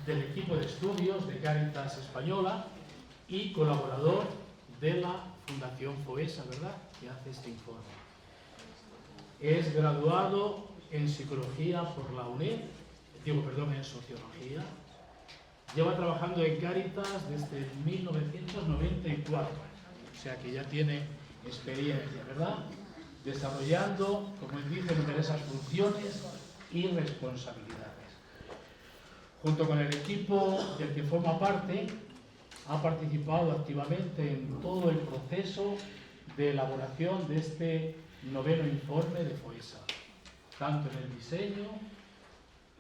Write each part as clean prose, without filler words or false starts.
del equipo de estudios de Cáritas Española y colaborador de la Fundación FOESA, ¿verdad?, que hace este informe. Es graduado en Psicología por la UNED, en Sociología. Lleva trabajando en Cáritas desde 1994, o sea que ya tiene experiencia, ¿verdad?, desarrollando, como él dice, numerosas funciones y responsabilidades. Junto con el equipo del que forma parte, ha participado activamente en todo el proceso de elaboración de este noveno informe de FOESA, tanto en el diseño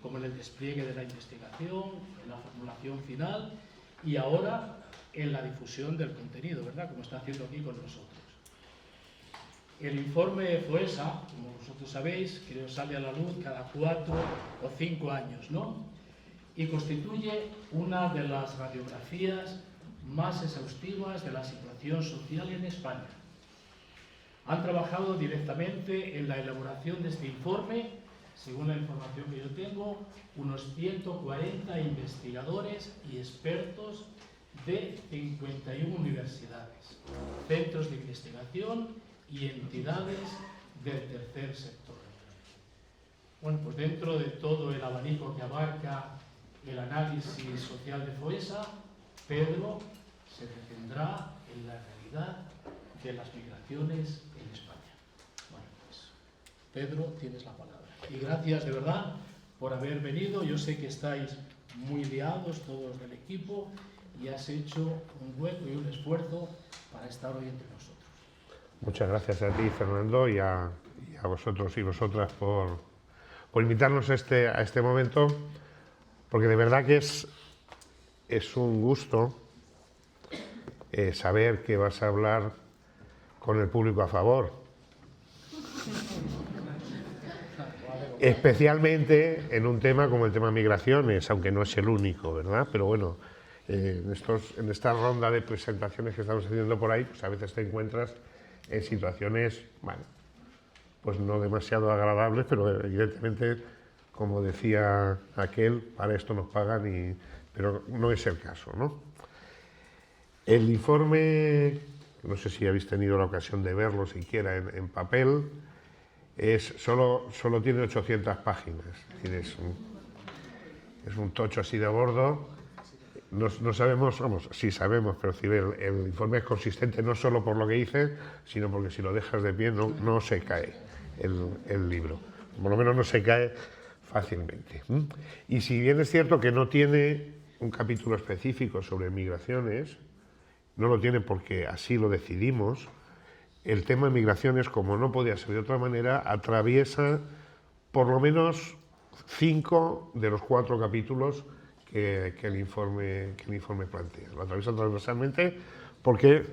como en el despliegue de la investigación, en la formulación final y ahora en la difusión del contenido, ¿verdad?, como está haciendo aquí con nosotros. El informe FOESA, como vosotros sabéis, creo sale a la luz cada 4 o 5 años, ¿no?, y constituye una de las radiografías más exhaustivas de la situación social en España. Han trabajado directamente en la elaboración de este informe, según la información que yo tengo, unos 140 investigadores y expertos de 51 universidades, centros de investigación y entidades del tercer sector. Bueno, pues dentro de todo el abanico que abarca el análisis social de FOESA, Pedro se detendrá en la realidad de las migraciones en España. Bueno, pues Pedro, tienes la palabra. Y gracias de verdad por haber venido. Yo sé que estáis muy liados todos del equipo y has hecho un hueco y un esfuerzo para estar hoy entre nosotros. Muchas gracias a ti, Fernando, y a vosotros y vosotras por invitarnos a este momento, porque de verdad que es un gusto saber que vas a hablar con el público a favor. Especialmente en un tema como el tema migraciones, aunque no es el único, ¿verdad? Pero bueno, en esta ronda de presentaciones que estamos haciendo por ahí, pues a veces te encuentras en situaciones, bueno, pues no demasiado agradables, pero evidentemente, como decía aquel, para esto nos pagan, pero no es el caso, ¿no? El informe, no sé si habéis tenido la ocasión de verlo siquiera en papel, solo tiene 800 páginas, es decir, es un tocho así de gordo. No sabemos, vamos, sí sabemos, pero si el informe es consistente no solo por lo que dice, sino porque si lo dejas de pie no se cae el libro, por lo menos no se cae fácilmente. Y si bien es cierto que no tiene un capítulo específico sobre migraciones, no lo tiene porque así lo decidimos, el tema de migraciones, como no podía ser de otra manera, atraviesa por lo menos 5 de los 4 capítulos que el informe plantea. Lo atraviesa transversalmente porque,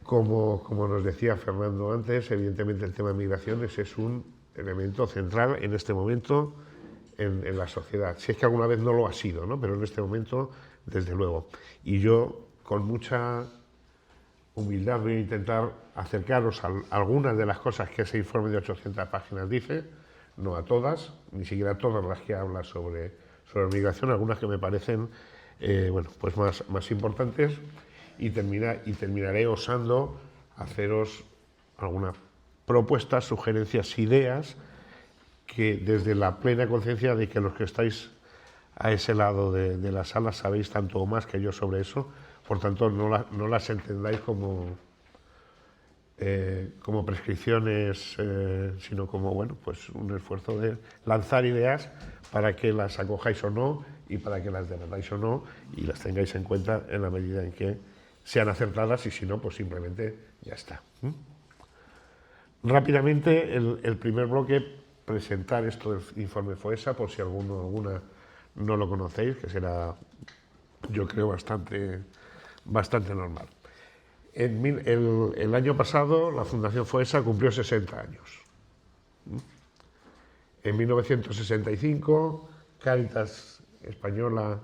como nos decía Fernando antes, evidentemente el tema de migraciones es un elemento central en este momento en la sociedad. Si es que alguna vez no lo ha sido, ¿no?, pero en este momento, desde luego. Y yo, con mucha humildad, voy a intentar acercaros a algunas de las cosas que ese informe de 800 páginas dice, no a todas, ni siquiera a todas las que habla sobre migración, algunas que me parecen bueno, pues más importantes, y terminaré osando haceros algunas propuestas, sugerencias, ideas, que desde la plena conciencia de que los que estáis a ese lado de la sala sabéis tanto o más que yo sobre eso, por tanto no las entendáis como prescripciones, sino como, bueno, pues un esfuerzo de lanzar ideas para que las acojáis o no, y para que las debatáis o no, y las tengáis en cuenta en la medida en que sean acertadas, y si no, pues simplemente ya está. Rápidamente, el primer bloque, presentar esto del informe FOESA, por si alguno o alguna no lo conocéis, que será, yo creo, bastante normal. El año pasado la Fundación FOESA cumplió 60 años. En 1965, Cáritas Española,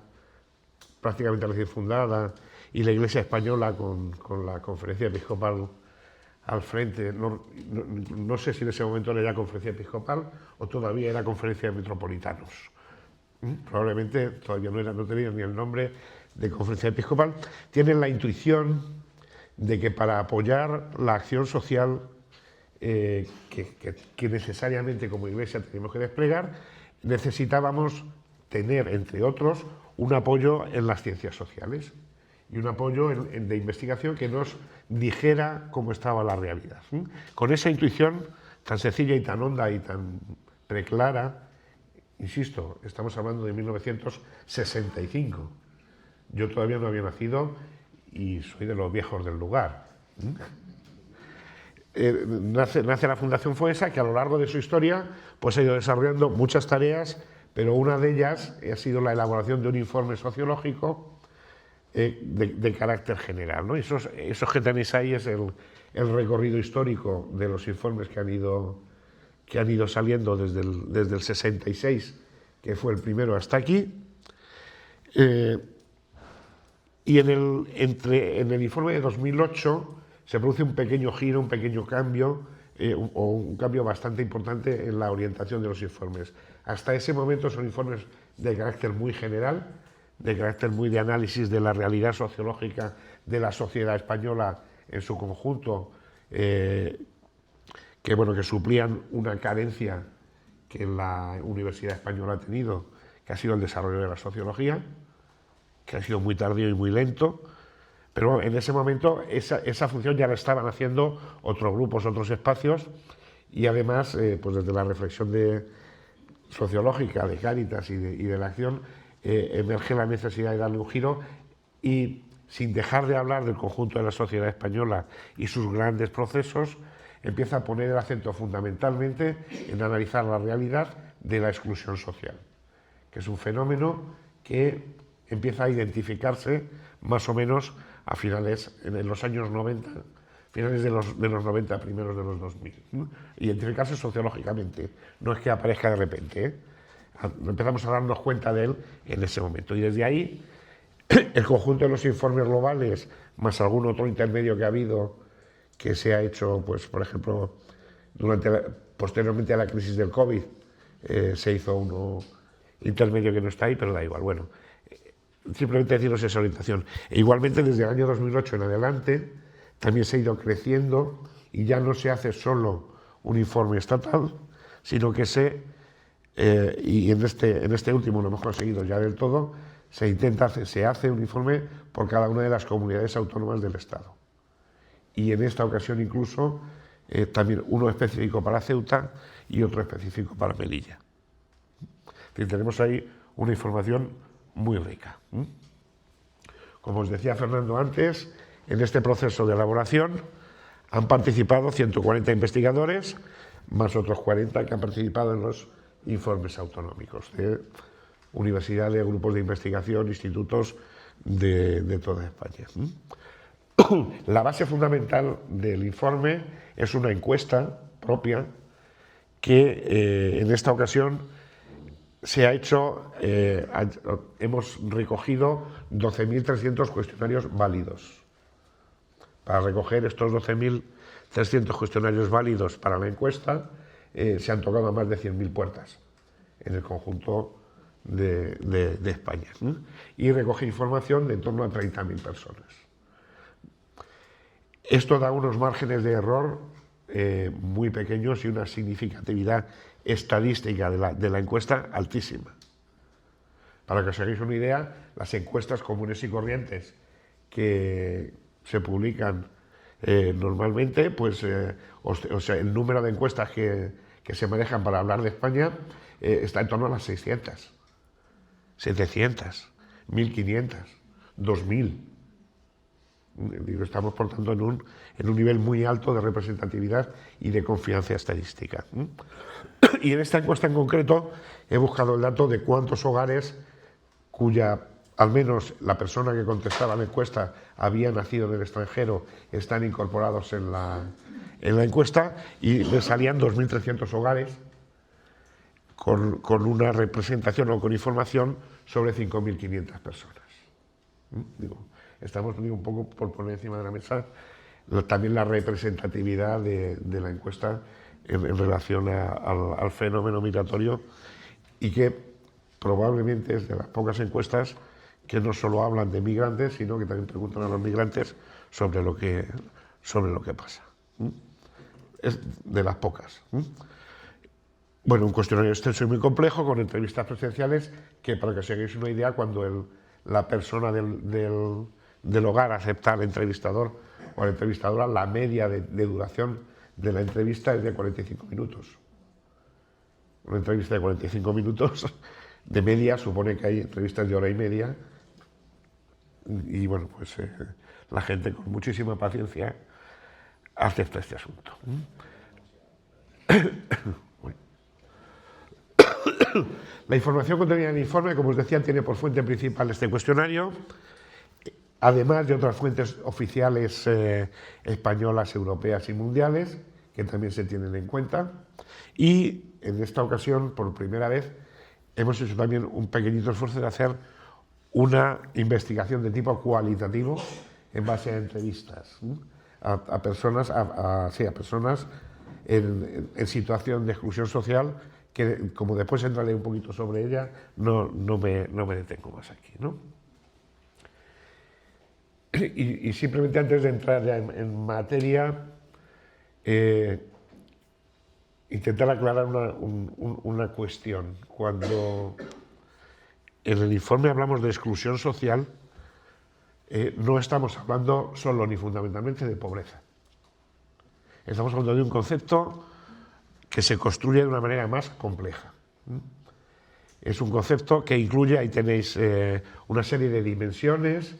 prácticamente recién fundada, y la Iglesia Española con la Conferencia Episcopal al frente, no sé si en ese momento era ya Conferencia Episcopal o todavía era Conferencia de Metropolitanos. probablemente todavía no tenían ni el nombre de Conferencia Episcopal, tienen la intuición de que para apoyar la acción social que necesariamente como Iglesia tenemos que desplegar, necesitábamos tener, entre otros, un apoyo en las ciencias sociales y un apoyo de investigación que nos dijera cómo estaba la realidad. Con esa intuición tan sencilla y tan honda y tan preclara, insisto, estamos hablando de 1965. Yo todavía no había nacido y soy de los viejos del lugar. Nace la Fundación FOESA, que a lo largo de su historia pues ha ido desarrollando muchas tareas, pero una de ellas ha sido la elaboración de un informe sociológico de carácter general, ¿no? Esos que tenéis ahí es el recorrido histórico de los informes que han ido saliendo desde el 66, que fue el primero, hasta aquí. Y en el informe de 2008 se produce un pequeño giro, un pequeño cambio, o un cambio bastante importante en la orientación de los informes. Hasta ese momento son informes de carácter muy general, de carácter muy de análisis de la realidad sociológica de la sociedad española en su conjunto, que suplían una carencia que la Universidad Española ha tenido, que ha sido el desarrollo de la sociología, que ha sido muy tardío y muy lento, pero en ese momento esa función ya la estaban haciendo otros grupos, otros espacios, y además, pues desde la reflexión sociológica de Cáritas y de la acción, emerge la necesidad de darle un giro y, sin dejar de hablar del conjunto de la sociedad española y sus grandes procesos, empieza a poner el acento fundamentalmente en analizar la realidad de la exclusión social, que es un fenómeno que empieza a identificarse más o menos a finales, en los años 90, finales de los 90, primeros de los 2000. Identificarse sociológicamente, no es que aparezca de repente, empezamos a darnos cuenta de él en ese momento. Y desde ahí, el conjunto de los informes globales, más algún otro intermedio que ha habido, que se ha hecho, pues, por ejemplo, posteriormente a la crisis del COVID, se hizo uno intermedio que no está ahí, pero da igual. Bueno, simplemente deciros esa orientación. E igualmente, desde el año 2008 en adelante, también se ha ido creciendo y ya no se hace solo un informe estatal, sino que y en este último lo hemos conseguido ya del todo, se hace un informe por cada una de las comunidades autónomas del Estado. Y en esta ocasión incluso también uno específico para Ceuta y otro específico para Melilla. Y tenemos ahí una información muy rica. Como os decía Fernando antes, en este proceso de elaboración han participado 140 investigadores, más otros 40 que han participado en los informes autonómicos de universidades, grupos de investigación, institutos de toda España. La base fundamental del informe es una encuesta propia que en esta ocasión se ha hecho, hemos recogido 12.300 cuestionarios válidos. Para recoger estos 12.300 cuestionarios válidos para la encuesta, se han tocado más de 100.000 puertas en el conjunto de España. Y recoge información de en torno a 30.000 personas. Esto da unos márgenes de error muy pequeños y una significatividad estadística de la encuesta altísima. Para que os hagáis una idea, las encuestas comunes y corrientes que se publican normalmente, pues el número de encuestas que se manejan para hablar de España está en torno a las 600, 700, 1.500, 2.000. Estamos, por tanto, en un nivel muy alto de representatividad y de confianza estadística. Y en esta encuesta en concreto he buscado el dato de cuántos hogares al menos la persona que contestaba la encuesta había nacido en el extranjero, están incorporados en la encuesta, y me salían 2.300 hogares con una representación o con información sobre 5.500 personas. Estamos un poco por poner encima de la mesa también la representatividad de la encuesta en relación al fenómeno migratorio, y que probablemente es de las pocas encuestas que no solo hablan de migrantes, sino que también preguntan a los migrantes sobre lo que pasa. Es de las pocas. Bueno, un cuestionario extenso y muy complejo, con entrevistas presenciales, que para que os hagáis una idea, cuando la persona del hogar acepta al entrevistador o a la entrevistadora, la media de duración de la entrevista es de 45 minutos. Una entrevista de 45 minutos, de media, supone que hay entrevistas de hora y media, y bueno, pues la gente con muchísima paciencia acepta este asunto. La información contenida en el informe, como os decía, tiene por fuente principal este cuestionario, además de otras fuentes oficiales españolas, europeas y mundiales, que también se tienen en cuenta. Y en esta ocasión, por primera vez, hemos hecho también un pequeñito esfuerzo de hacer una investigación de tipo cualitativo en base a entrevistas a personas, en situación de exclusión social, que como después entraré un poquito sobre ella, no me detengo más aquí, ¿no? Y simplemente antes de entrar ya en materia, intentar aclarar una cuestión. Cuando en el informe hablamos de exclusión social, no estamos hablando solo ni fundamentalmente de pobreza. Estamos hablando de un concepto que se construye de una manera más compleja. Es un concepto que incluye, ahí tenéis una serie de dimensiones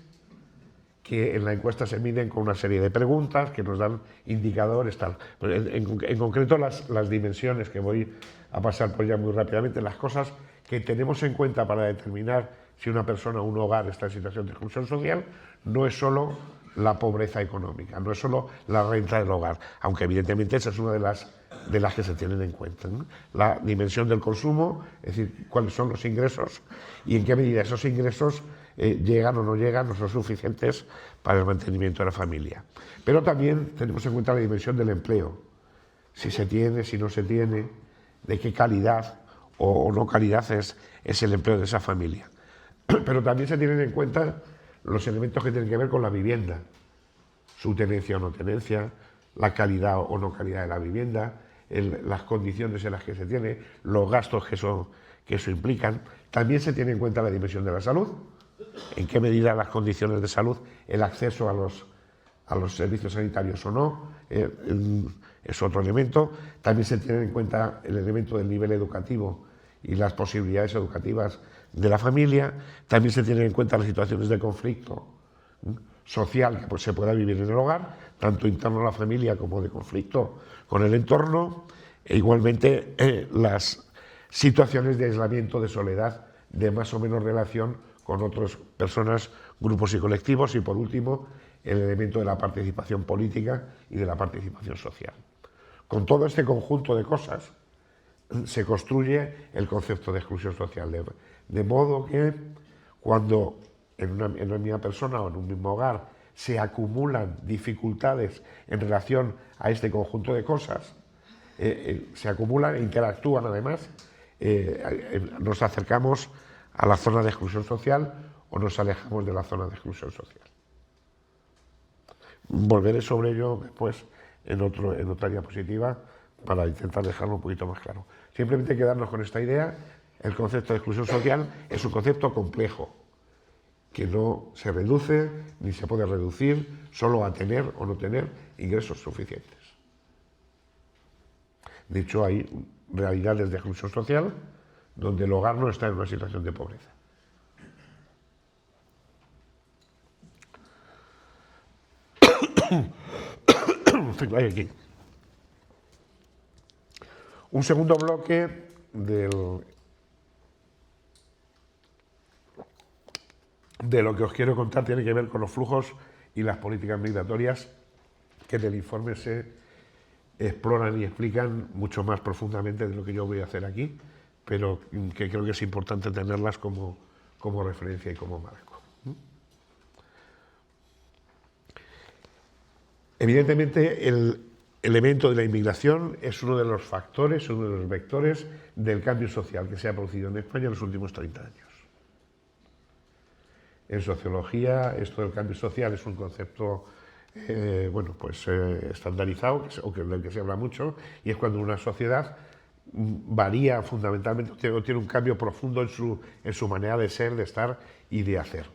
que en la encuesta se miden con una serie de preguntas que nos dan indicadores, tal. En concreto, las dimensiones, que voy a pasar por ya muy rápidamente, las cosas que tenemos en cuenta para determinar si una persona o un hogar está en situación de exclusión social, no es solo la pobreza económica, no es solo la renta del hogar, aunque evidentemente esa es una de las que se tienen en cuenta, ¿no? La dimensión del consumo, es decir, cuáles son los ingresos y en qué medida esos ingresos llegan o no llegan, no son suficientes para el mantenimiento de la familia. Pero también tenemos en cuenta la dimensión del empleo, si se tiene, si no se tiene, de qué calidad o no calidad es el empleo de esa familia. Pero también se tienen en cuenta los elementos que tienen que ver con la vivienda, su tenencia o no tenencia, la calidad o no calidad de la vivienda, las condiciones en las que se tiene, los gastos que eso implican. También se tiene en cuenta la dimensión de la salud, en qué medida las condiciones de salud, el acceso a los servicios sanitarios o no, es otro elemento. También se tiene en cuenta el elemento del nivel educativo y las posibilidades educativas de la familia. También se tienen en cuenta las situaciones de conflicto social que se pueda vivir en el hogar, tanto interno a la familia como de conflicto con el entorno, e igualmente las situaciones de aislamiento, de soledad, de más o menos relación con otras personas, grupos y colectivos, y por último el elemento de la participación política y de la participación social. Con todo este conjunto de cosas se construye el concepto de exclusión social, de modo que cuando en una misma persona o en un mismo hogar se acumulan dificultades en relación a este conjunto de cosas, se acumulan e interactúan además, nos acercamos a la zona de exclusión social o nos alejamos de la zona de exclusión social. Volveré sobre ello después en otra diapositiva para intentar dejarlo un poquito más claro. Simplemente quedarnos con esta idea: el concepto de exclusión social es un concepto complejo, que no se reduce ni se puede reducir solo a tener o no tener ingresos suficientes. De hecho, hay realidades de exclusión social donde el hogar no está en una situación de pobreza. Aquí. Un segundo bloque de lo que os quiero contar tiene que ver con los flujos y las políticas migratorias, que en el informe se exploran y explican mucho más profundamente de lo que yo voy a hacer aquí, pero que creo que es importante tenerlas como referencia y como marco. Evidentemente, elemento de la inmigración es uno de los factores, uno de los vectores del cambio social que se ha producido en España en los últimos 30 años. En sociología, esto del cambio social es un concepto estandarizado, o del que se habla mucho, y es cuando una sociedad varía fundamentalmente, tiene un cambio profundo en su manera de ser, de estar y de hacer.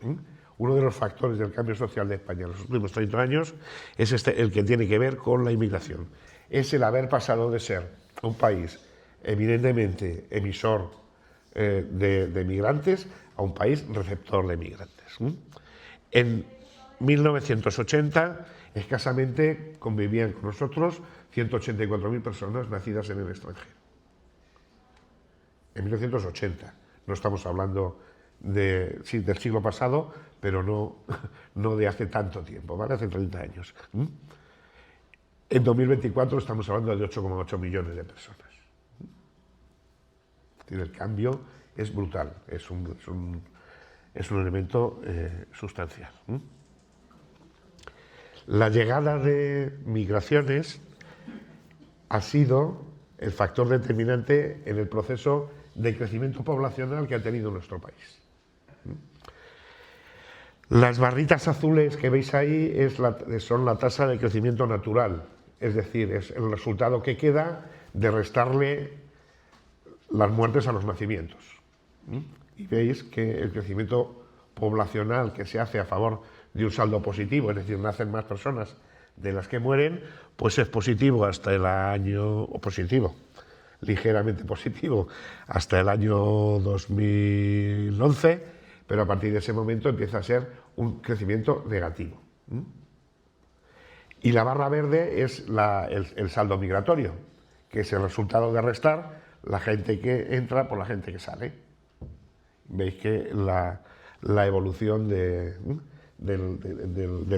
Uno de los factores del cambio social de España en los últimos 30 años es el que tiene que ver con la inmigración. Es el haber pasado de ser un país eminentemente emisor de migrantes a un país receptor de migrantes. En 1980 escasamente convivían con nosotros 184.000 personas nacidas en el extranjero. En 1980, no estamos hablando del siglo pasado, pero no de hace tanto tiempo, ¿vale? Hace 30 años. En 2024 estamos hablando de 8,8 millones de personas. El cambio es brutal, es un elemento sustancial. La llegada de migraciones ha sido el factor determinante en el proceso de crecimiento poblacional que ha tenido nuestro país. Las barritas azules que veis ahí son la tasa de crecimiento natural, es decir, es el resultado que queda de restarle las muertes a los nacimientos. Y veis que el crecimiento poblacional que se hace a favor de un saldo positivo, es decir, nacen más personas de las que mueren, pues es positivo hasta el año, o positivo, ligeramente positivo, hasta el año 2011, pero a partir de ese momento empieza a ser un crecimiento negativo. Y la barra verde es el saldo migratorio, que es el resultado de restar la gente que entra por la gente que sale. Veis que la evolución del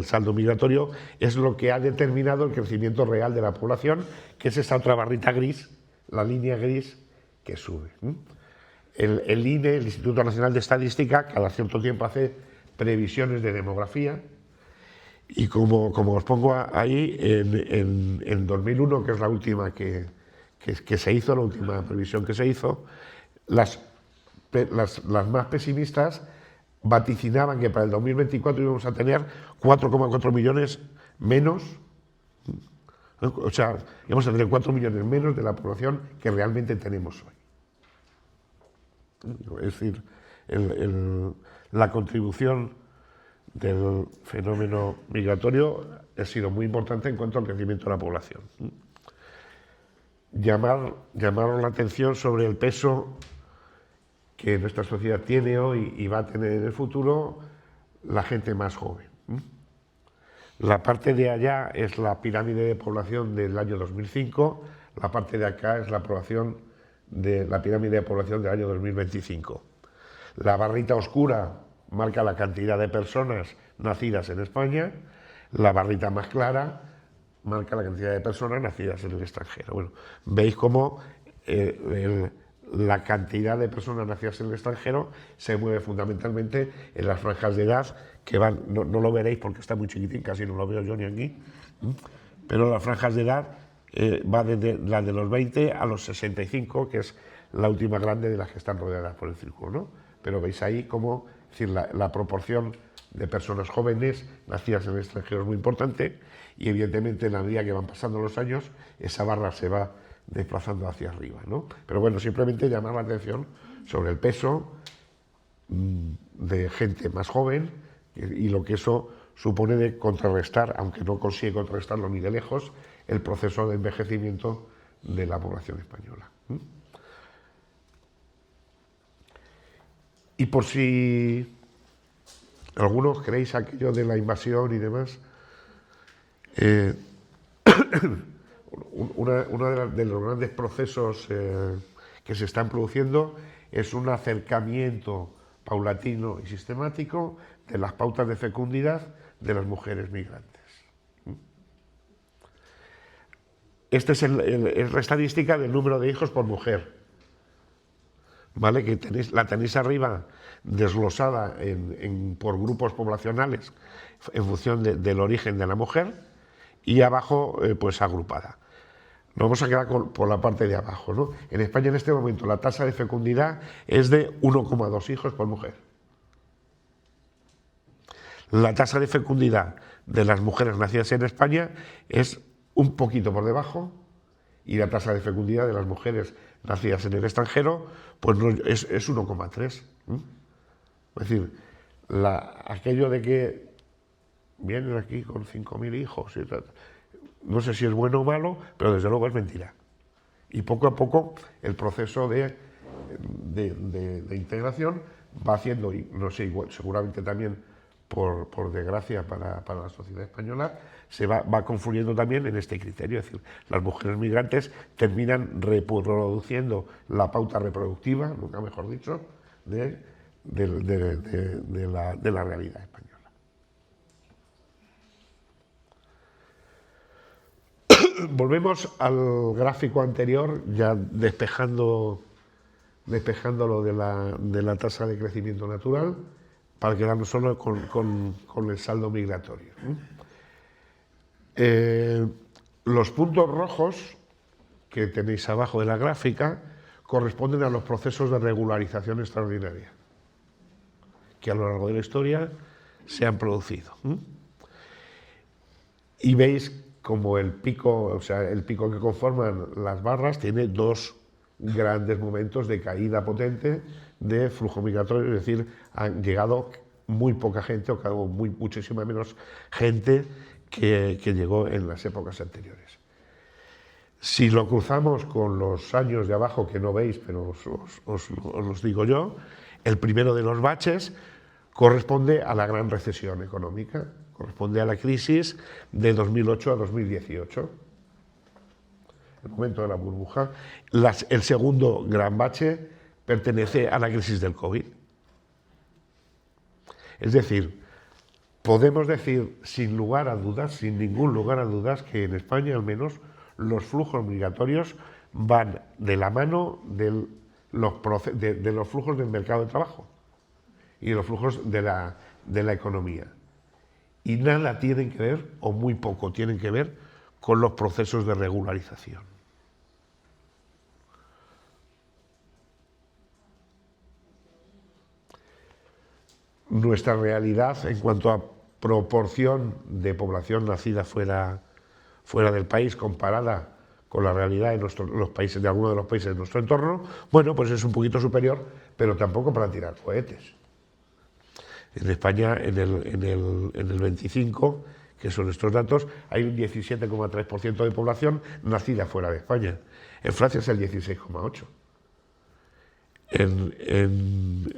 saldo migratorio es lo que ha determinado el crecimiento real de la población, que es esa otra barrita gris, la línea gris que sube. El INE, el Instituto Nacional de Estadística, cada cierto tiempo hace previsiones de demografía, y como os pongo ahí, en 2001, que es la última que se hizo, la última previsión que se hizo, las más pesimistas vaticinaban que para el 2024 íbamos a tener 4,4 millones menos, o sea, íbamos a tener 4 millones menos de la población que realmente tenemos hoy. Es decir, la contribución del fenómeno migratorio ha sido muy importante en cuanto al crecimiento de la población. Llamaron la atención sobre el peso que nuestra sociedad tiene hoy y va a tener en el futuro la gente más joven. La parte de allá es la pirámide de población del año 2005, la parte de acá es la pirámide de población del año 2025. La barrita oscura marca la cantidad de personas nacidas en España, la barrita más clara marca la cantidad de personas nacidas en el extranjero. Bueno, veis cómo la cantidad de personas nacidas en el extranjero se mueve fundamentalmente en las franjas de edad que van, no lo veréis porque está muy chiquitín, casi no lo veo yo ni aquí, pero las franjas de edad va desde la de los 20 a los 65, que es la última grande de las que están rodeadas por el círculo, ¿no? Pero veis ahí cómo, es decir, la proporción de personas jóvenes nacidas en el extranjero es muy importante, y evidentemente en la medida que van pasando los años esa barra se va desplazando hacia arriba, ¿no? Pero bueno, simplemente llamar la atención sobre el peso de gente más joven y lo que eso supone de contrarrestar, aunque no consigue contrarrestarlo ni de lejos, el proceso de envejecimiento de la población española. Y por si algunos creéis aquello de la invasión y demás, uno de los grandes procesos que se están produciendo es un acercamiento paulatino y sistemático de las pautas de fecundidad de las mujeres migrantes. Esta es la estadística del número de hijos por mujer, ¿vale? Que la tenéis arriba desglosada por grupos poblacionales en función del origen de la mujer, y abajo pues agrupada. Nos vamos a quedar por la parte de abajo, ¿no? En España en este momento la tasa de fecundidad es de 1,2 hijos por mujer. La tasa de fecundidad de las mujeres nacidas en España es un poquito por debajo y la tasa de fecundidad de las mujeres nacidas en el extranjero pues no, es 1,3. Es decir, aquello de que vienen aquí con 5.000 hijos y tal, no sé si es bueno o malo, pero desde luego es mentira. Y poco a poco el proceso de integración va haciendo, y no sé, igual, seguramente también por desgracia para la sociedad española, se va confluyendo también en este criterio. Es decir, las mujeres migrantes terminan reproduciendo la pauta reproductiva, nunca mejor dicho, de la realidad española. Volvemos al gráfico anterior, ya despejándolo de la tasa de crecimiento natural, para quedarnos solo con el saldo migratorio. Los puntos rojos que tenéis abajo de la gráfica corresponden a los procesos de regularización extraordinaria que a lo largo de la historia se han producido. Y veis como el pico, o sea, el pico que conforman las barras tiene dos grandes momentos de caída potente de flujo migratorio, es decir, han llegado muy poca gente o muchísima menos gente que llegó en las épocas anteriores. Si lo cruzamos con los años de abajo, que no veis, pero os los digo yo, el primero de los baches corresponde a la gran recesión económica, corresponde a la crisis de 2008 a 2018, el momento de la burbuja. El segundo gran bache pertenece a la crisis del COVID. Es decir, podemos decir sin lugar a dudas, sin ningún lugar a dudas, que en España al menos los flujos migratorios van de la mano de los flujos del mercado de trabajo y de los flujos de la economía. Y nada tienen que ver, o muy poco tienen que ver, con los procesos de regularización. Nuestra realidad en cuanto a proporción de población nacida fuera del país comparada con la realidad de los países, de algunos de los países de nuestro entorno, bueno, pues es un poquito superior, pero tampoco para tirar cohetes. En España, en el 25, que son estos datos, hay un 17,3% de población nacida fuera de España. En Francia es el 16,8%. En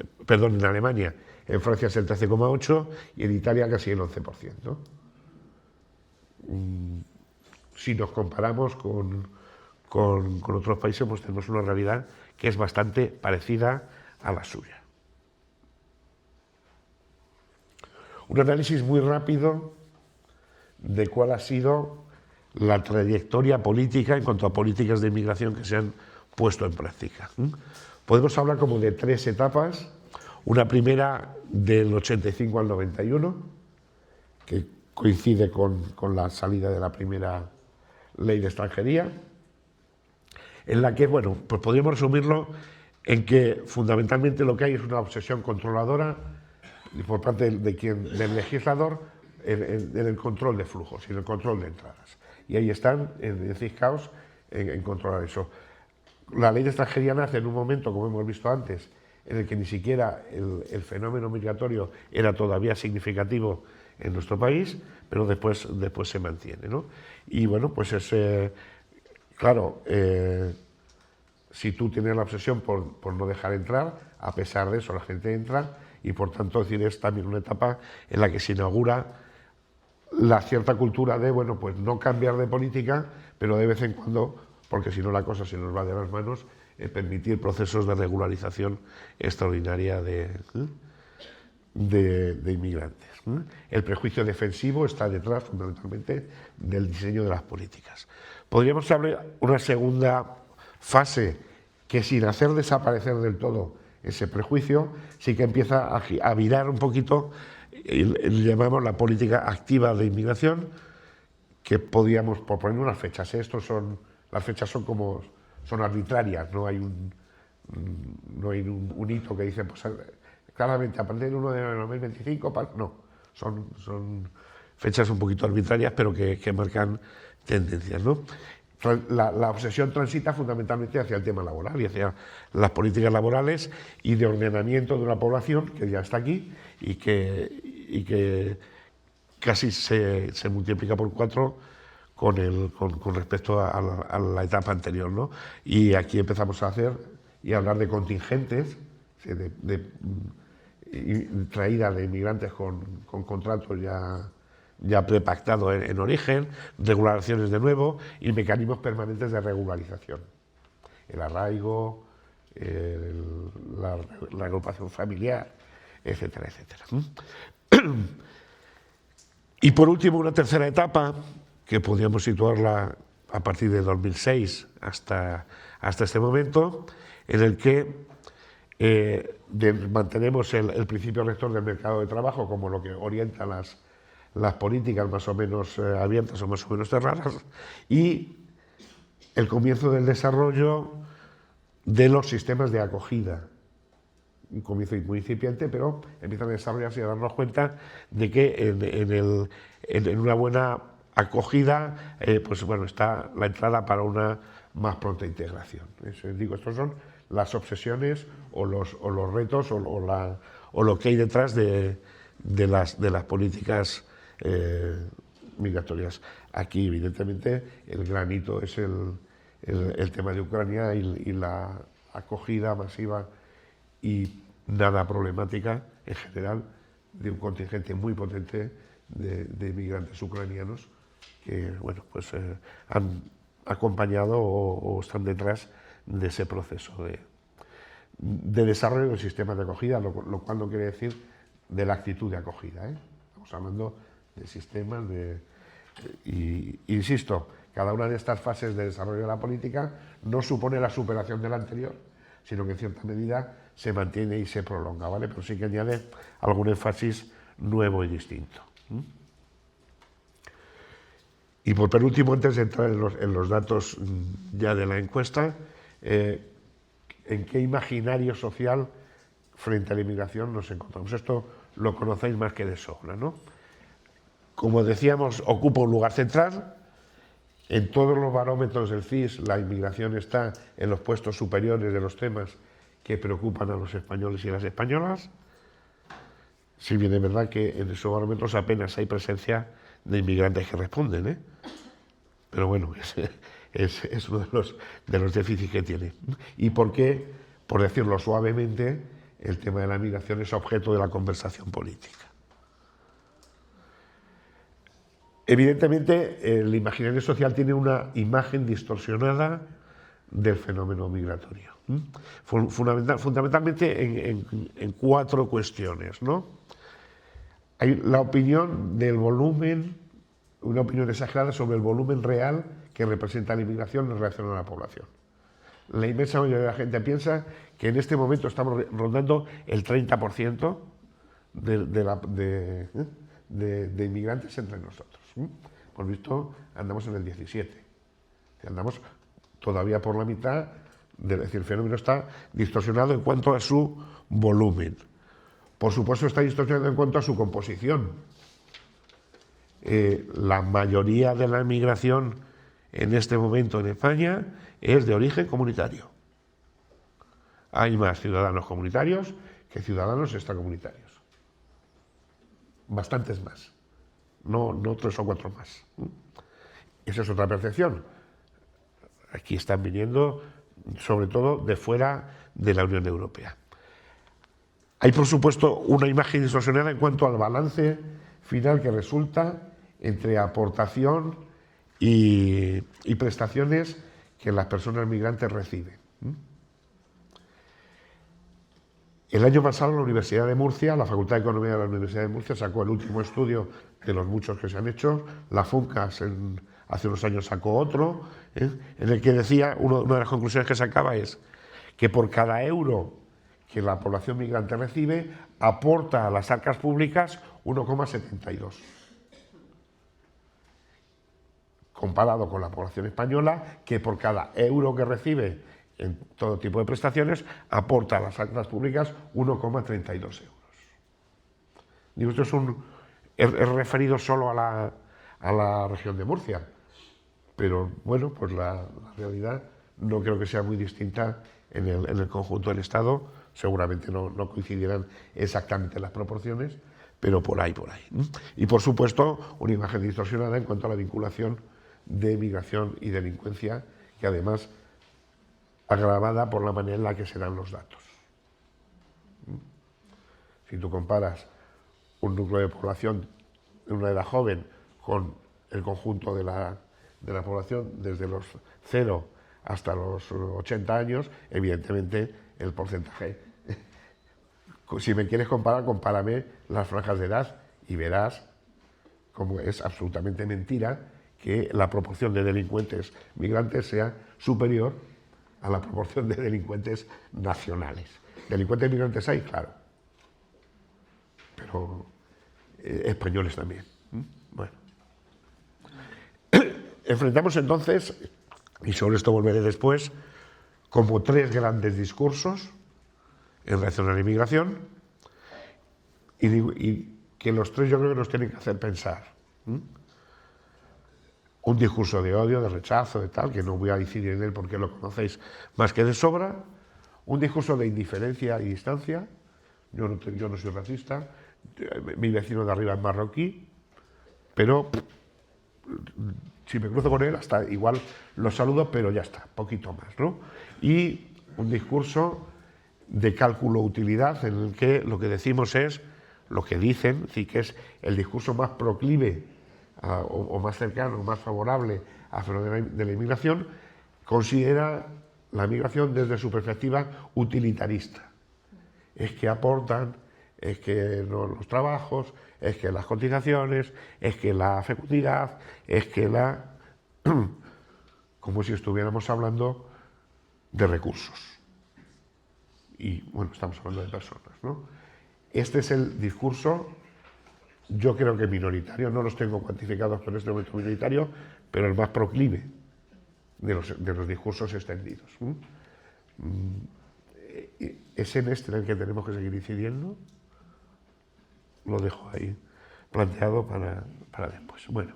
Alemania, en Francia es el 13,8% y en Italia casi el 11%. Si nos comparamos con otros países, pues tenemos una realidad que es bastante parecida a la suya. Un análisis muy rápido de cuál ha sido la trayectoria política en cuanto a políticas de inmigración que se han puesto en práctica. Podemos hablar como de tres etapas. Una primera del 85 al 91, que coincide con la salida de la primera ley de extranjería, en la que, bueno, pues podríamos resumirlo en que fundamentalmente lo que hay es una obsesión controladora por parte del legislador en el control de flujos y en el control de entradas. Y ahí están enciscados en controlar eso. La ley de extranjería nace en un momento, como hemos visto antes, en el que ni siquiera el fenómeno migratorio era todavía significativo en nuestro país, pero después se mantiene, ¿no? Y bueno, pues es claro, si tú tienes la obsesión por no dejar entrar, a pesar de eso la gente entra, y por tanto es también una etapa en la que se inaugura la cierta cultura de, bueno, pues no cambiar de política, pero de vez en cuando, porque si no la cosa se nos va de las manos, permitir procesos de regularización extraordinaria de inmigrantes. El prejuicio defensivo está detrás fundamentalmente del diseño de las políticas. Podríamos hablar de una segunda fase que, sin hacer desaparecer del todo ese prejuicio, sí que empieza a virar un poquito, le llamamos la política activa de inmigración, que podíamos, por poner unas fechas, las fechas son arbitrarias, no hay un hito que dice, pues claramente a partir del 1 de 2025, no, son fechas un poquito arbitrarias, pero que marcan tendencias, ¿no? La obsesión transita fundamentalmente hacia el tema laboral y hacia las políticas laborales y de ordenamiento de una población que ya está aquí y que casi se multiplica por 4 con respecto a la etapa anterior, ¿no? Y aquí empezamos a hacer y a hablar de contingentes, traída de inmigrantes con contratos ya prepactados en origen, regulaciones de nuevo y mecanismos permanentes de regularización. El arraigo, la agrupación familiar, etcétera, etcétera. Y por último, una tercera etapa, que podríamos situarla a partir de 2006 hasta este momento, en el que mantenemos el principio rector del mercado de trabajo como lo que orienta las políticas más o menos abiertas o más o menos cerradas, y el comienzo del desarrollo de los sistemas de acogida. Un comienzo muy incipiente, pero empiezan a desarrollarse y a darnos cuenta de que en una buena acogida pues bueno, está la entrada para una más pronta integración. Estos son las obsesiones o los retos o lo que hay detrás de las políticas migratorias. Aquí, evidentemente, el gran hito es el tema de Ucrania y la acogida masiva y nada problemática en general de un contingente muy potente de inmigrantes ucranianos que bueno, pues, han acompañado o están detrás de ese proceso de desarrollo del sistema de acogida, lo cual no quiere decir de la actitud de acogida, ¿eh? Estamos hablando de sistemas, y insisto, cada una de estas fases de desarrollo de la política no supone la superación de la anterior, sino que en cierta medida se mantiene y se prolonga, ¿vale? Pero sí que añade algún énfasis nuevo y distinto. Y por penúltimo, antes de entrar en los datos ya de la encuesta, ¿en qué imaginario social frente a la inmigración nos encontramos? Esto lo conocéis más que de sobra, ¿no? Como decíamos, ocupa un lugar central. En todos los barómetros del CIS la inmigración está en los puestos superiores de los temas que preocupan a los españoles y a las españolas. Si bien es verdad que en esos barómetros apenas hay presencia de inmigrantes que responden, ¿eh? Pero bueno, es uno de los déficits que tiene. ¿Y por qué? Por decirlo suavemente, el tema de la migración es objeto de la conversación política. Evidentemente, el imaginario social tiene una imagen distorsionada del fenómeno migratorio. Fundamentalmente en 4 cuestiones, ¿no? Hay la opinión del volumen, una opinión exagerada sobre el volumen real que representa la inmigración en relación a la población. La inmensa mayoría de la gente piensa que en este momento estamos rondando el 30% de inmigrantes entre nosotros. Por visto, andamos en el 17%. Andamos todavía por la mitad, es decir, el fenómeno está distorsionado en cuanto a su volumen. Por supuesto, está distorsionado en cuanto a su composición. La mayoría de la inmigración en este momento en España es de origen comunitario. Hay más ciudadanos comunitarios que ciudadanos extracomunitarios. Bastantes más. No 3 o 4 más. Esa es otra percepción. Aquí están viniendo, sobre todo, de fuera de la Unión Europea. Hay, por supuesto, una imagen distorsionada en cuanto al balance final que resulta entre aportación y prestaciones que las personas migrantes reciben. El año pasado la Universidad de Murcia, la Facultad de Economía de la Universidad de Murcia sacó el último estudio de los muchos que se han hecho. La FUNCAS hace unos años sacó otro, en el que decía, una de las conclusiones que sacaba es que por cada euro que la población migrante recibe, aporta a las arcas públicas 1,72. comparado con la población española, que por cada euro que recibe en todo tipo de prestaciones aporta a las arcas públicas 1,32 euros. Digo, esto es referido solo a la región de Murcia, pero bueno, pues la realidad no creo que sea muy distinta en el conjunto del Estado. Seguramente no coincidirán exactamente las proporciones, pero por ahí. Y por supuesto, una imagen distorsionada en cuanto a la vinculación de migración y delincuencia, que además agravada por la manera en la que se dan los datos. Si tú comparas un núcleo de población de una edad joven con el conjunto de la población desde los 0 hasta los 80 años, evidentemente el porcentaje. Si me quieres comparar, compárame las franjas de edad y verás cómo es absolutamente mentira que la proporción de delincuentes migrantes sea superior a la proporción de delincuentes nacionales. Delincuentes migrantes hay, claro, pero españoles también. Bueno. Enfrentamos entonces, y sobre esto volveré después, como tres grandes discursos en relación a la inmigración, y que los tres yo creo que nos tienen que hacer pensar. Un discurso de odio, de rechazo, de tal, que no voy a incidir en él porque lo conocéis más que de sobra. Un discurso de indiferencia y distancia. Yo no soy racista, mi vecino de arriba es marroquí, pero si me cruzo con él, hasta igual lo saludo, pero ya está, poquito más, ¿no? Y un discurso de cálculo-utilidad en el que lo que decimos es lo que dicen, sí, que es el discurso más proclive o más cercano, más favorable al fenómeno de la inmigración, considera la migración desde su perspectiva utilitarista. Es que aportan, es que los trabajos, es que las cotizaciones, es que la fecundidad, es que como si estuviéramos hablando de recursos. Y bueno, estamos hablando de personas, ¿no? Este es el discurso, yo creo que minoritario, no los tengo cuantificados por este momento minoritario, pero el más proclive de los discursos extendidos. ¿Es en este en el que tenemos que seguir incidiendo? Lo dejo ahí planteado para después. Bueno,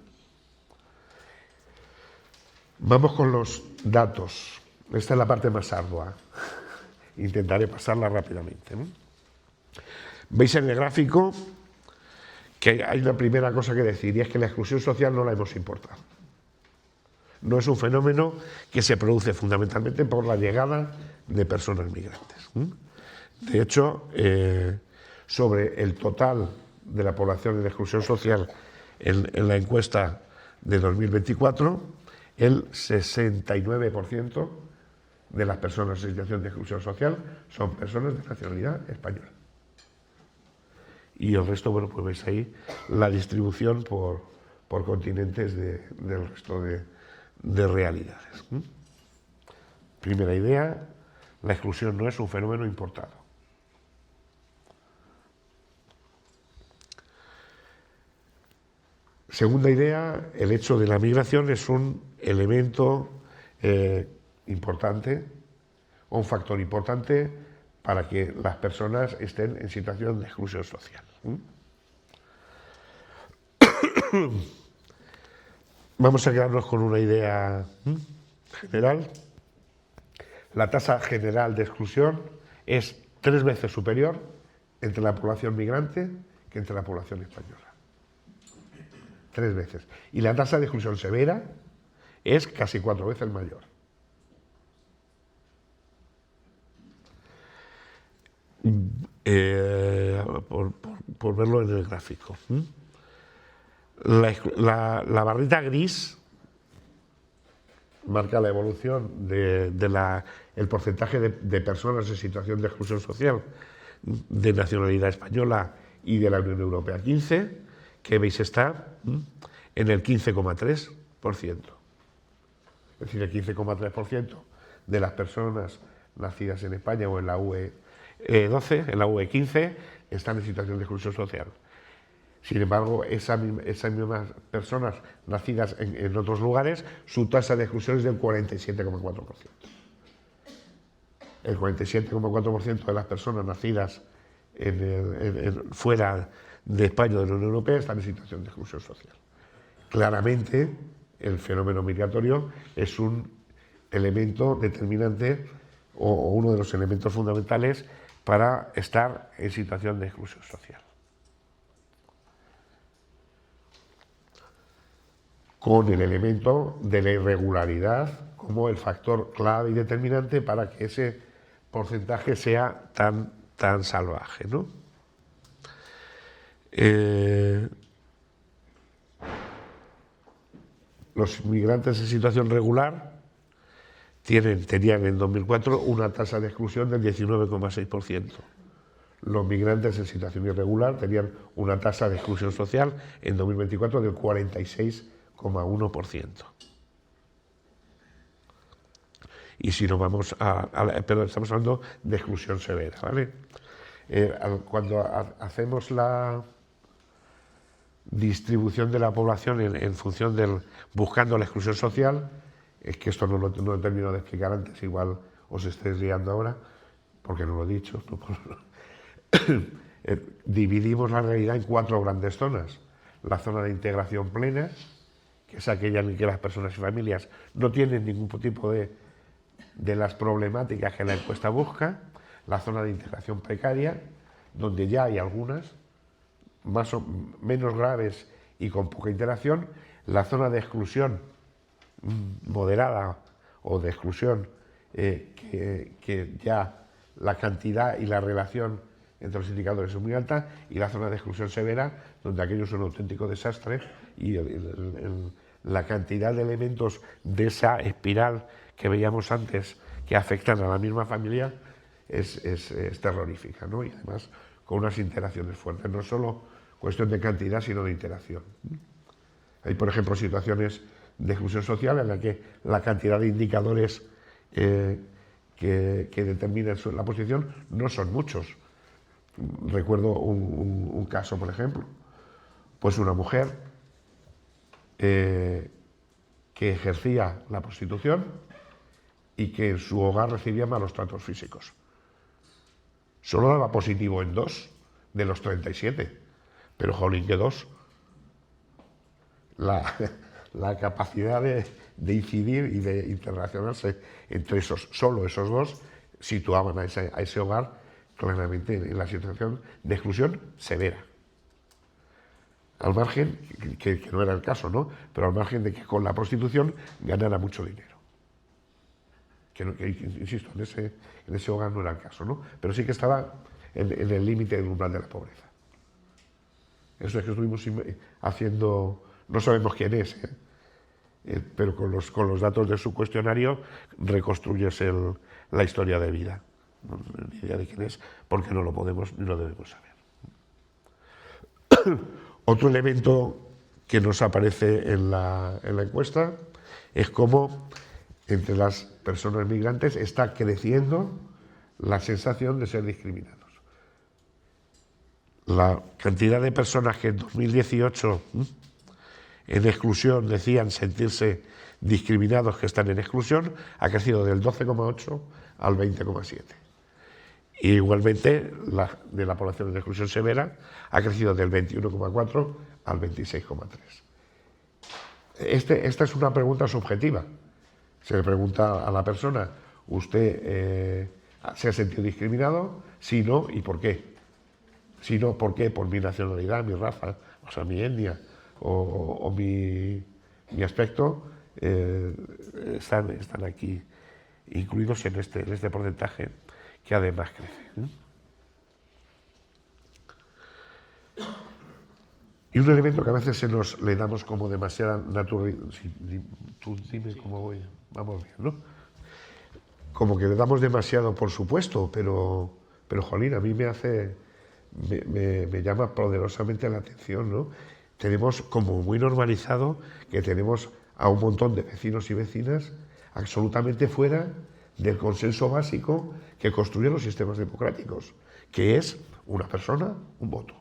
vamos con los datos. Esta es la parte más ardua. Intentaré pasarla rápidamente, ¿no? Veis en el gráfico que hay una primera cosa que decir, y es que la exclusión social no la hemos importado. No es un fenómeno que se produce fundamentalmente por la llegada de personas migrantes. De hecho, sobre el total de la población en exclusión social en la encuesta de 2024, el 69% de las personas en situación de exclusión social son personas de nacionalidad española. Y el resto, bueno, pues veis ahí la distribución por continentes del resto de realidades. Primera idea, la exclusión no es un fenómeno importado. Segunda idea, el hecho de la migración es un elemento importante, o un factor importante para que las personas estén en situación de exclusión social. Vamos a quedarnos con una idea general. La tasa general de exclusión es 3 veces superior entre la población migrante que entre la población española. 3 veces. Y la tasa de exclusión severa es casi 4 veces mayor. Por verlo en el gráfico. La barrita gris marca la evolución del porcentaje de personas en situación de exclusión social de nacionalidad española y de la Unión Europea 15, que veis está en el 15,3%. Es decir, el 15,3% de las personas nacidas en España o en la UE 12, en la UE 15, están en situación de exclusión social. Sin embargo, esas mismas personas nacidas en otros lugares, su tasa de exclusión es del 47,4%. El 47,4% de las personas nacidas fuera de España o de la Unión Europea están en situación de exclusión social. Claramente, el fenómeno migratorio es un elemento determinante o uno de los elementos fundamentales para estar en situación de exclusión social. Con el elemento de la irregularidad como el factor clave y determinante para que ese porcentaje sea tan salvaje, ¿no? Los migrantes en situación regular tenían en 2004 una tasa de exclusión del 19,6%. Los migrantes en situación irregular tenían una tasa de exclusión social en 2024 del 46,1%. Y si nos vamos pero estamos hablando de exclusión severa, ¿vale? Cuando hacemos la distribución de la población en función buscando la exclusión social, es que esto no lo he terminado de explicar antes, igual os estáis liando ahora, porque no lo he dicho. Dividimos la realidad en 4 grandes zonas. La zona de integración plena, que es aquella en que las personas y familias no tienen ningún tipo de las problemáticas que la encuesta busca. La zona de integración precaria, donde ya hay algunas, más o menos graves y con poca interacción. La zona de exclusión moderada o de exclusión, que ya la cantidad y la relación entre los indicadores es muy alta, y la zona de exclusión severa, donde aquello es un auténtico desastre y la cantidad de elementos de esa espiral que veíamos antes que afectan a la misma familia es terrorífica, ¿no? Y además con unas interacciones fuertes, no solo cuestión de cantidad, sino de interacción. Hay, por ejemplo, situaciones de exclusión social en la que la cantidad de indicadores que determinan la posición no son muchos. Recuerdo un caso, por ejemplo, pues una mujer que ejercía la prostitución y que en su hogar recibía malos tratos físicos. Solo daba positivo en 2 de los 37, pero jolín, que 2. La capacidad de incidir y de interrelacionarse entre solo esos 2 situaban a ese hogar claramente en la situación de exclusión severa. Al margen, que no era el caso, ¿no? Pero al margen de que con la prostitución ganara mucho dinero. Que insisto, en ese hogar no era el caso, ¿no? Pero sí que estaba en el límite del umbral de la pobreza. Eso es que estuvimos haciendo, no sabemos quién es, pero con los datos de su cuestionario reconstruyes la historia de vida. No, ni idea de quién es, porque no lo podemos ni lo debemos saber. Otro elemento que nos aparece en la encuesta es cómo entre las personas migrantes está creciendo la sensación de ser discriminados. La cantidad de personas que en 2018 en exclusión decían sentirse discriminados, que están en exclusión, ha crecido del 12,8 al 20,7. Y igualmente, de la población de exclusión severa ha crecido del 21,4 al 26,3. Esta es una pregunta subjetiva. Se le pregunta a la persona, ¿usted se ha sentido discriminado? Si no, ¿y por qué? Si no, ¿por qué? Por mi nacionalidad, mi raza, o sea, mi etnia o mi aspecto, están aquí incluidos en este porcentaje que además crece. Y un elemento que a veces le damos como demasiada naturalidad. Tú dime cómo voy, vamos bien, ¿no? Como que le damos demasiado por supuesto, pero jolín, a mí me llama poderosamente la atención, ¿no? Tenemos como muy normalizado que tenemos a un montón de vecinos y vecinas absolutamente fuera del consenso básico que construyen los sistemas democráticos, que es una persona, un voto.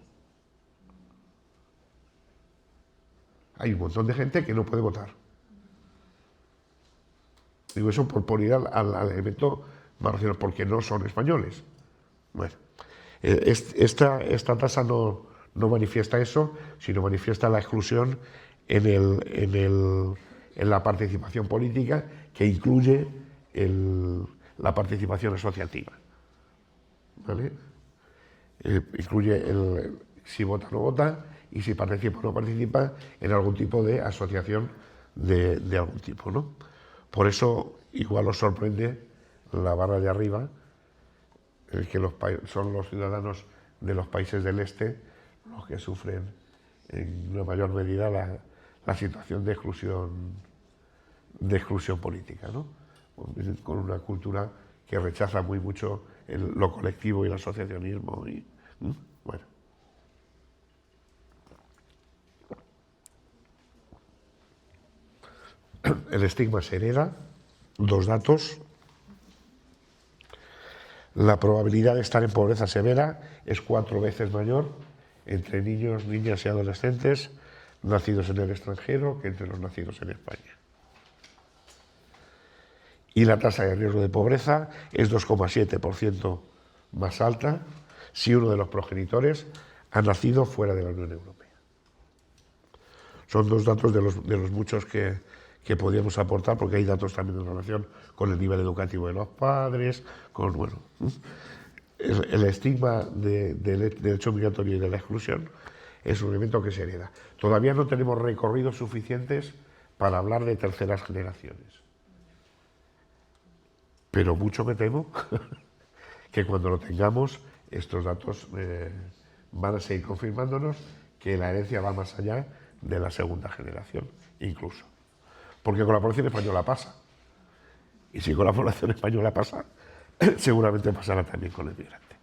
hay un montón de gente que no puede votar. Digo eso por ir al elemento más racional, porque no son españoles. Bueno, esta tasa no manifiesta eso, sino manifiesta la exclusión en la participación política, que incluye la participación asociativa. ¿Vale? Incluye si vota o no vota, y si participa o no participa en algún tipo de asociación de algún tipo, ¿no? Por eso igual os sorprende la barra de arriba, que son los ciudadanos de los países del este los que sufren en una mayor medida la situación de exclusión política, ¿no? Con una cultura que rechaza muy mucho lo colectivo y el asociacionismo. Bueno. El estigma se hereda. 2 datos. La probabilidad de estar en pobreza severa es 4 veces mayor entre niños, niñas y adolescentes nacidos en el extranjero que entre los nacidos en España. Y la tasa de riesgo de pobreza es 2,7% más alta si uno de los progenitores ha nacido fuera de la Unión Europea. Son 2 datos de los muchos que podríamos aportar, porque hay datos también en relación con el nivel educativo de los padres, con, bueno, el estigma del hecho migratorio y de la exclusión es un elemento que se hereda. Todavía no tenemos recorridos suficientes para hablar de terceras generaciones. Pero mucho me temo que cuando lo tengamos, estos datos van a seguir confirmándonos que la herencia va más allá de la segunda generación, incluso. Porque con la población española pasa. Y si con la población española pasa, seguramente pasará también con el migrante.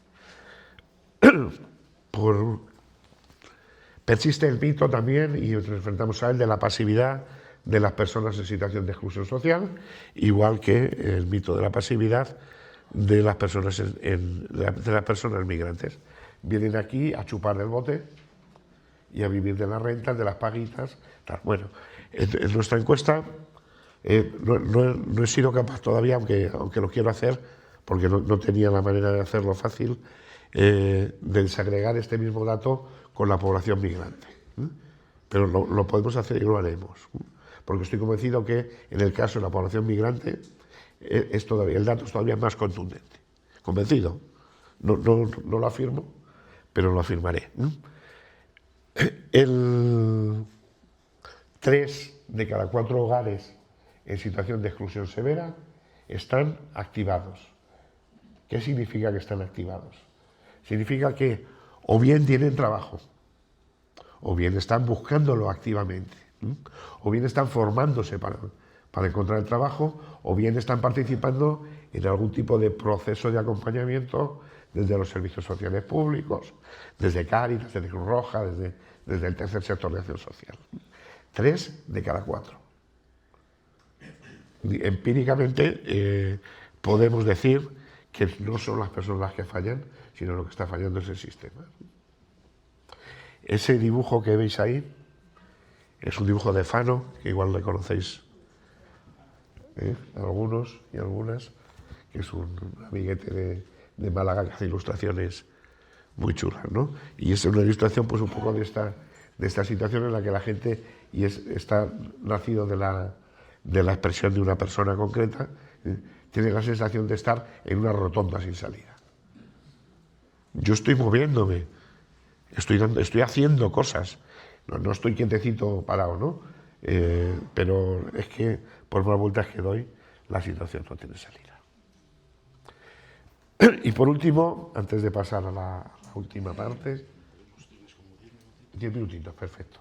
Persiste el mito también, y nos enfrentamos a él, de la pasividad de las personas en situación de exclusión social, igual que el mito de la pasividad de las personas, de las personas migrantes. Vienen aquí a chupar del bote y a vivir de las rentas, de las paguitas. Tal. Bueno, en nuestra encuesta no he sido capaz todavía, aunque lo quiero hacer, porque no tenía la manera de hacerlo fácil, de desagregar este mismo dato con la población migrante. Pero lo podemos hacer y lo haremos. Porque estoy convencido que en el caso de la población migrante el dato es todavía más contundente. Convencido. No lo afirmo, pero lo afirmaré. 3 de cada 4 hogares en situación de exclusión severa están activados. ¿Qué significa que están activados? Significa que o bien tienen trabajo, o bien están buscándolo activamente, o bien están formándose para encontrar el trabajo, o bien están participando en algún tipo de proceso de acompañamiento desde los servicios sociales públicos, desde Cáritas, desde Cruz Roja, desde el tercer sector de acción social. 3 de cada 4. Empíricamente podemos decir que no son las personas las que fallan, sino lo que está fallando es el sistema. Ese dibujo que veis ahí es un dibujo de Fano, que igual le conocéis algunos y algunas, que es un amiguete de Málaga que hace ilustraciones muy chulas, ¿no? Y es una ilustración pues un poco de esta situación en la que la gente está nacido de la expresión de una persona concreta, tiene la sensación de estar en una rotonda sin salida. Yo estoy moviéndome, estoy haciendo cosas, no estoy quietecito parado, ¿no? Pero es que por más vueltas que doy, la situación no tiene salida. Y por último, antes de pasar a la última parte, 10 minutitos, perfecto.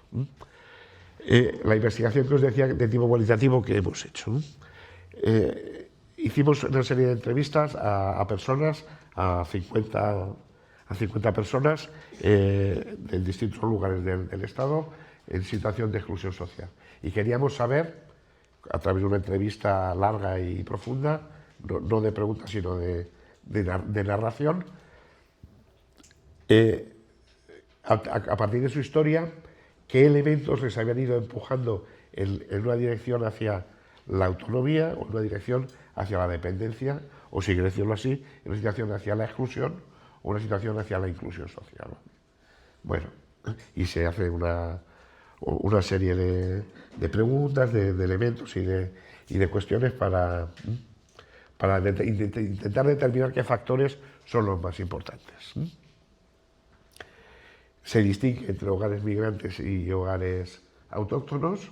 La investigación que os decía de tipo cualitativo que hemos hecho. Hicimos una serie de entrevistas a personas, a 50 personas de distintos lugares del Estado en situación de exclusión social. Y queríamos saber, a través de una entrevista larga y profunda, no de preguntas sino de narración, a partir de su historia, qué elementos les habían ido empujando en una dirección hacia la autonomía o en una dirección hacia la dependencia, o si quiere decirlo así, en una situación hacia la exclusión o una situación hacia la inclusión social. Bueno, y se hace una serie de preguntas, de elementos y de cuestiones para intentar determinar qué factores son los más importantes. Se distingue entre hogares migrantes y hogares autóctonos.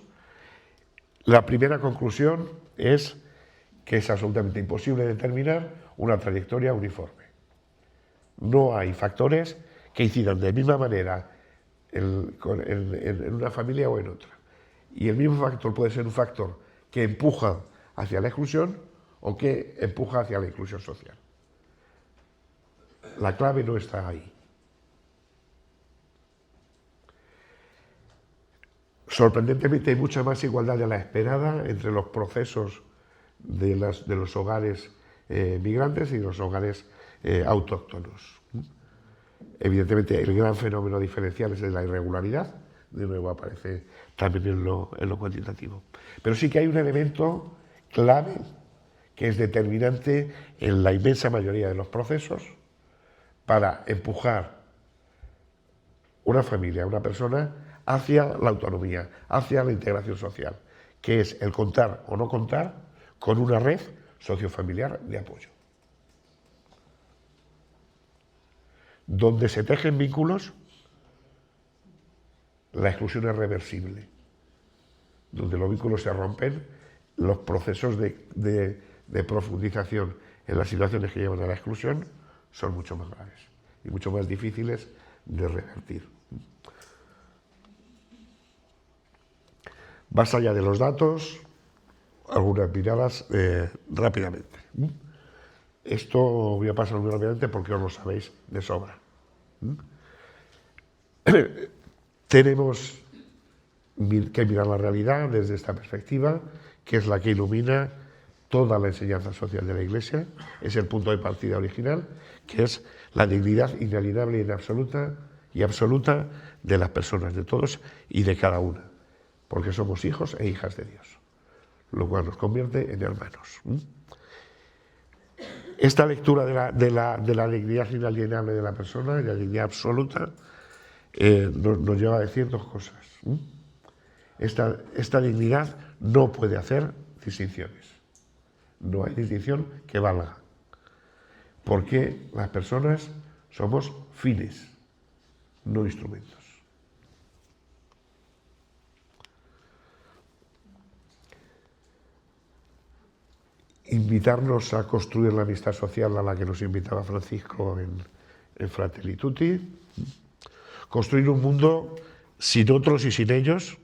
La primera conclusión es que es absolutamente imposible determinar una trayectoria uniforme. No hay factores que incidan de misma manera en una familia o en otra. Y el mismo factor puede ser un factor que empuja hacia la exclusión o que empuja hacia la inclusión social. La clave no está ahí. Sorprendentemente hay mucha más igualdad de la esperada entre los procesos de los hogares migrantes y los hogares autóctonos. Evidentemente el gran fenómeno diferencial es de la irregularidad, de nuevo aparece también en lo cuantitativo. Pero sí que hay un elemento clave que es determinante en la inmensa mayoría de los procesos para empujar una familia, una persona, hacia la autonomía, hacia la integración social, que es el contar o no contar con una red sociofamiliar de apoyo. Donde se tejen vínculos, la exclusión es reversible. Donde los vínculos se rompen, los procesos de profundización en las situaciones que llevan a la exclusión son mucho más graves y mucho más difíciles de revertir. Más allá de los datos, algunas miradas rápidamente. Esto voy a pasar muy rápidamente porque os lo sabéis de sobra. Tenemos que mirar la realidad desde esta perspectiva, que es la que ilumina toda la enseñanza social de la Iglesia, es el punto de partida original, que es la dignidad inalienable y absoluta de las personas, de todos y de cada una, porque somos hijos e hijas de Dios, lo cual nos convierte en hermanos. Esta lectura de la dignidad inalienable de la persona y la dignidad absoluta nos lleva a decir dos cosas. Esta dignidad no puede hacer distinciones. No hay distinción que valga. Porque las personas somos fines, no instrumentos. Invitarnos a construir la amistad social a la que nos invitaba Francisco en Fratelli Tutti. Construir un mundo sin otros y sin ellos,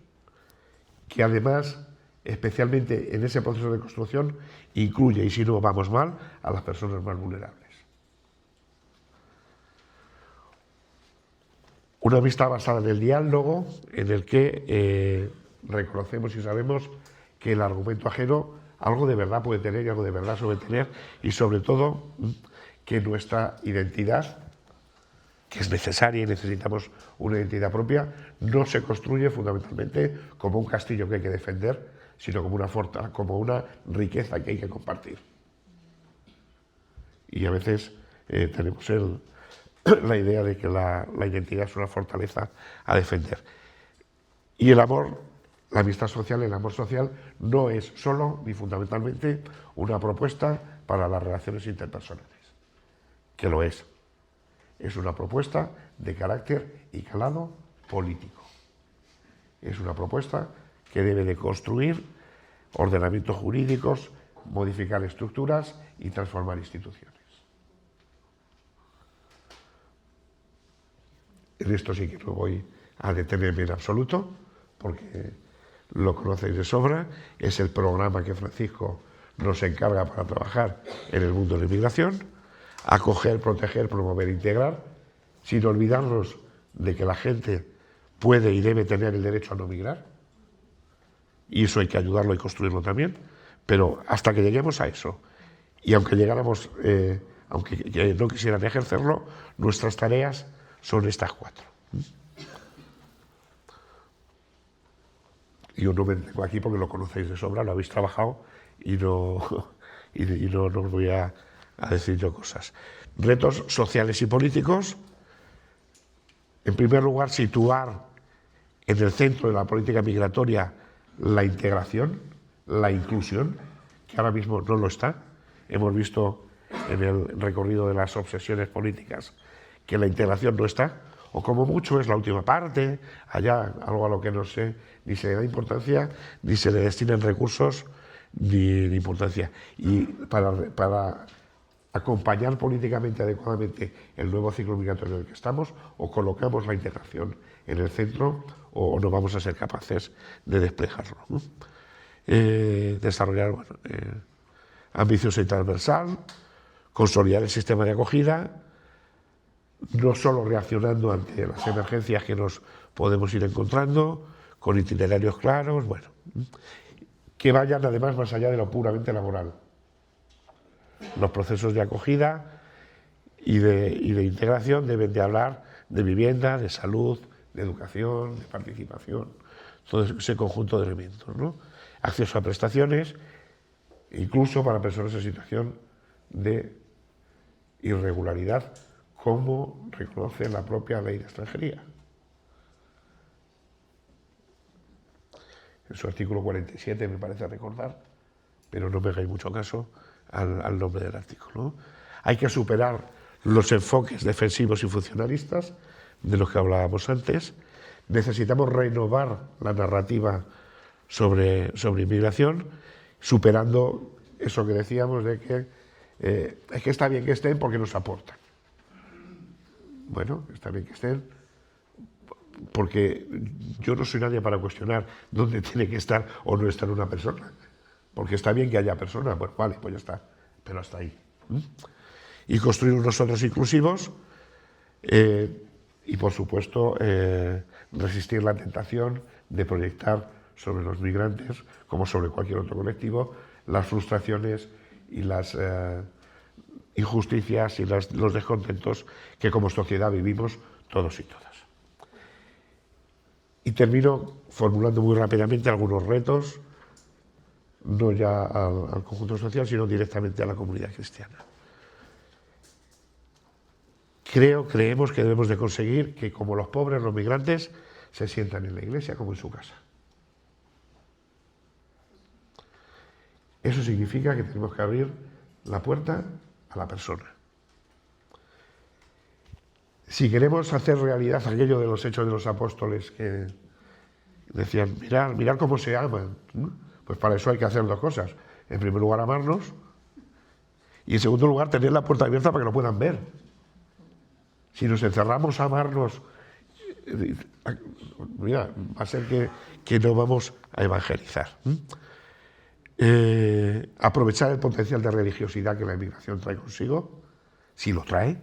que además, especialmente en ese proceso de construcción, incluye, y si no vamos mal, a las personas más vulnerables. Una amistad basada en el diálogo, en el que reconocemos y sabemos que el argumento ajeno algo de verdad puede tener y algo de verdad suele tener, y sobre todo que nuestra identidad, que es necesaria y necesitamos una identidad propia, no se construye fundamentalmente como un castillo que hay que defender, sino como una fortaleza, como una riqueza que hay que compartir. Y a veces tenemos la idea de que la identidad es una fortaleza a defender. Y el amor, la amistad social, el amor social, no es solo ni fundamentalmente una propuesta para las relaciones interpersonales, que lo es. Es una propuesta de carácter y calado político. Es una propuesta que debe de construir ordenamientos jurídicos, modificar estructuras y transformar instituciones. En esto sí que no voy a detenerme en absoluto, porque lo conocéis de sobra, es el programa que Francisco nos encarga para trabajar en el mundo de la inmigración: acoger, proteger, promover, integrar, sin olvidarnos de que la gente puede y debe tener el derecho a no migrar, y eso hay que ayudarlo y construirlo también, pero hasta que lleguemos a eso, y aunque llegáramos, aunque no quisieran ejercerlo, nuestras tareas son estas 4. yo no me detengo aquí porque lo conocéis de sobra, lo habéis trabajado y no, no os voy a decir yo cosas. Retos sociales y políticos. En primer lugar, situar en el centro de la política migratoria la integración, la inclusión, que ahora mismo no lo está. Hemos visto en el recorrido de las obsesiones políticas que la integración no está, o como mucho es la última parte, allá algo a lo que no sé, ni se le da importancia, ni se le destinan recursos, ni importancia. Y para acompañar políticamente adecuadamente el nuevo ciclo migratorio en el que estamos, o colocamos la integración en el centro o no vamos a ser capaces de desplegarlo, ¿no? Desarrollar ambicioso y transversal, consolidar el sistema de acogida, no solo reaccionando ante las emergencias que nos podemos ir encontrando, con itinerarios claros, bueno, que vayan además más allá de lo puramente laboral. Los procesos de acogida y de integración deben de hablar de vivienda, de salud, de educación, de participación, todo ese conjunto de elementos, ¿no? Acceso a prestaciones, incluso para personas en situación de irregularidad, como reconoce la propia ley de extranjería. En su artículo 47 me parece recordar, pero no me hagáis mucho caso al nombre del artículo, ¿no? Hay que superar los enfoques defensivos y funcionalistas de los que hablábamos antes. Necesitamos renovar la narrativa sobre inmigración, superando eso que decíamos de que es que está bien que estén porque nos aportan. Bueno, está bien que estén porque yo no soy nadie para cuestionar dónde tiene que estar o no estar una persona. Porque está bien que haya personas, pues vale, pues ya está, pero hasta ahí. Y construir unos centros inclusivos y, por supuesto, resistir la tentación de proyectar sobre los migrantes, como sobre cualquier otro colectivo, las frustraciones y las injusticias y los descontentos que como sociedad vivimos todos y todas. Y termino formulando muy rápidamente algunos retos, no ya al conjunto social, sino directamente a la comunidad cristiana. Creemos que debemos de conseguir que, como los pobres, los migrantes, se sientan en la iglesia como en su casa. Eso significa que tenemos que abrir la puerta a la persona. Si queremos hacer realidad aquello de los Hechos de los Apóstoles que decían, mirad cómo se aman, ¿no? Pues para eso hay que hacer dos cosas. En primer lugar, amarnos, y en segundo lugar, tener la puerta abierta para que lo puedan ver. Si nos encerramos a amarnos, mira, va a ser que no vamos a evangelizar. Aprovechar el potencial de religiosidad que la inmigración trae consigo, si lo trae,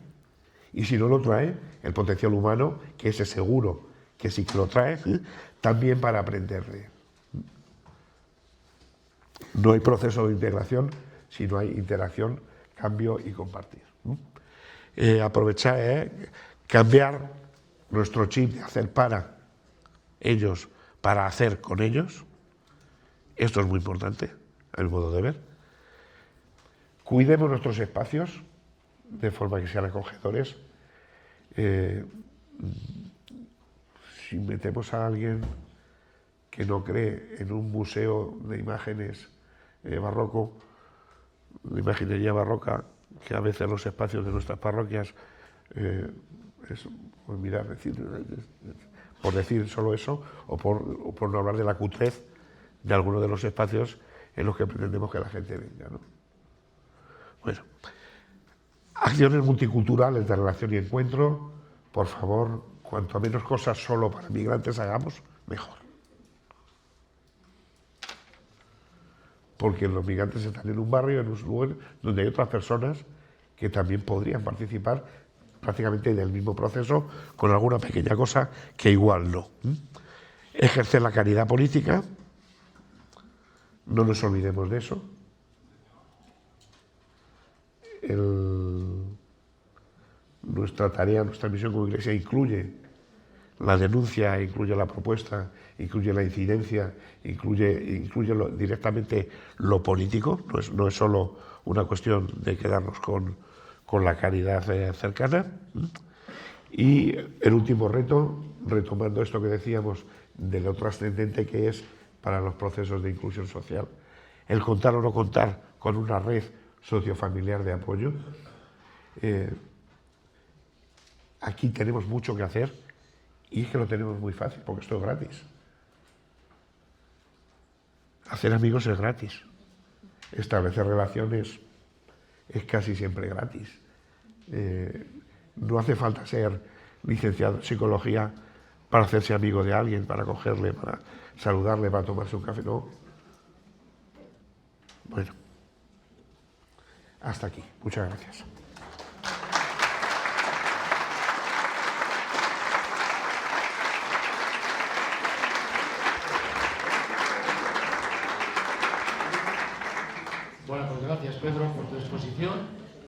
y si no lo trae, el potencial humano, que ese seguro que sí que lo trae, también para aprenderle. No hay proceso de integración si no hay interacción, cambio y compartir. Aprovechar, cambiar nuestro chip de hacer para ellos, para hacer con ellos. Esto es muy importante, a mi modo de ver. Cuidemos nuestros espacios de forma que sean acogedores. Si metemos a alguien que no cree en un museo de imágenes barroco, de imaginería barroca, que a veces los espacios de nuestras parroquias es, pues mirar, por decir solo eso, o por no hablar de la cutrez de algunos de los espacios en los que pretendemos que la gente venga, ¿no? Bueno, acciones multiculturales de relación y encuentro, por favor, cuanto menos cosas solo para migrantes hagamos, mejor. Porque los migrantes están en un barrio, en un lugar donde hay otras personas que también podrían participar prácticamente del mismo proceso, con alguna pequeña cosa que igual no. Ejercer la caridad política, no nos olvidemos de eso. Nuestra tarea, nuestra misión como Iglesia incluye la denuncia, incluye la propuesta, incluye la incidencia, incluye directamente lo político, no es solo una cuestión de quedarnos con la caridad cercana. Y el último reto, retomando esto que decíamos de lo trascendente que es para los procesos de inclusión social, el contar o no contar con una red sociofamiliar de apoyo. Aquí tenemos mucho que hacer y es que lo tenemos muy fácil porque esto es gratis. Hacer amigos es gratis. Establecer relaciones es casi siempre gratis. No hace falta ser licenciado en psicología para hacerse amigo de alguien, para cogerle, para saludarle, para tomarse un café, no. Bueno, hasta aquí. Muchas gracias. Bueno, pues gracias, Pedro, por tu exposición.